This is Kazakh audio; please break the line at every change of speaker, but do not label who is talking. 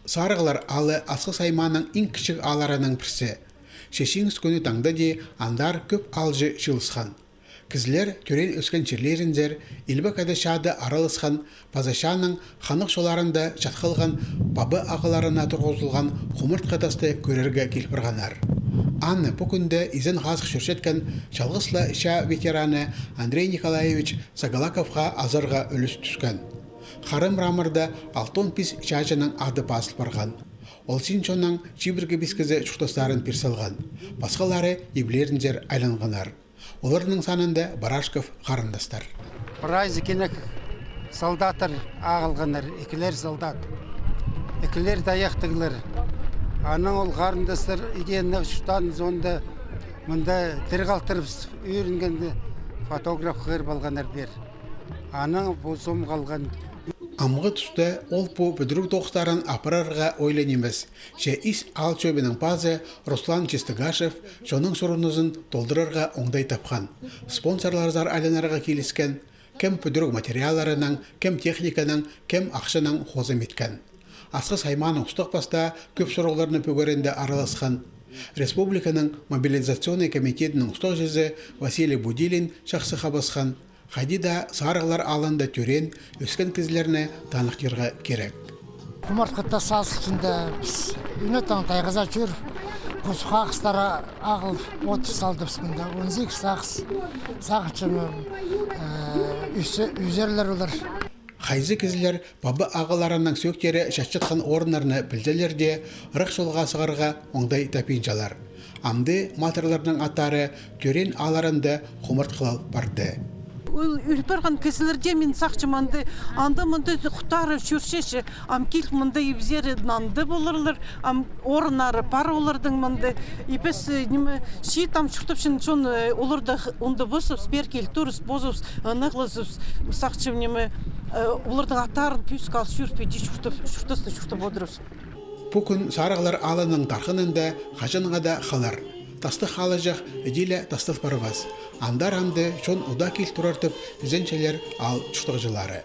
Сарығылар алы асқы сайманың иң кішік аларының бірсі. Шешіңіз көні таңда де андар көп алжы жылысқан. Кізлер түрен өскен черлеріндер, илбек әдішады аралысқан, пазашаның қанық шоларында жатқылған бабы ағыларына тұрғызылған құмырт қатасты көрерге келпірғанар. Анны бүкінде изен ғазық шүршеткен жалғысла іша ветераны Андрей Николаевич Сагалаковға азарға өліс түскен. Қарым рамырда алтон пис чажының ады басыл барған. Ол синчонның чибірге бискізі чүқтастарын персалған. Басқалары еблеріндер айланғанар. Олардың санында Барашков қарындастар.
Прайзы кенек солдаттар ағылғанар, екілер солдат. Екілер даяқтығылар. Аның ол қарындастар егеннің жұқтан зонда мұнда тір қалтырып үйренгенде фотограф қыр балғанар бер. Аның бұл сом қалған.
Амғы түсті ол бұ бүдірік тоқстарын апырарға ойлан емес. Же ис ал чөбінің пазы Руслан Чистыгашев жоның сұрынызын толдырарға оңдай тапқан. Спонсорларзар айланарға келіскен, кем бүдірік материаларының, кем техниканың, кем ақшының хозым еткен. Асқы сайманың ұстық баста көп сұрғыларыны пөгерінде араласқан. Республиканың мобилизационный комитетінің ұстық жезі Василий Будилин шақсы қабасқан. Қайдида сарығылар алында түрен өскен кізлеріне танықтырға керек.
Құмартқытта саз ішінде біз үнеттің тайғыза жүр. Құз қақыстары ағыл 30 салды біспінде. 18 сағычыны үзерлер олар.
Қайзы кізлер бабы ағыларының сөктері шашчытқан орынларыны білділерде ұрық жолға сығырға оңдай тапинжалар. Амды матырларының аттары түрен аларында құмырт қылал барды.
Үлперған кесілерде мен сақчыманды анда мұнды құтары шүршеші ам кел мұнды ебзері нанды болырлар ам орынары бар олардың мұнды епес неме ши там шықтып шын шон оларды онды бұсып беркел тұрыс бозып нығлызып сақчым неме олардың аттарын пүйскал шүрпеде шұртысты отырыз.
Бүкін сарығылар алының тарқынында қажынға да қалар. Тасты қалы жақ әдейлі тастыл барыбас. Андар амды шон ұда кел тұрартып үзеншелер ал жұқтық жылары.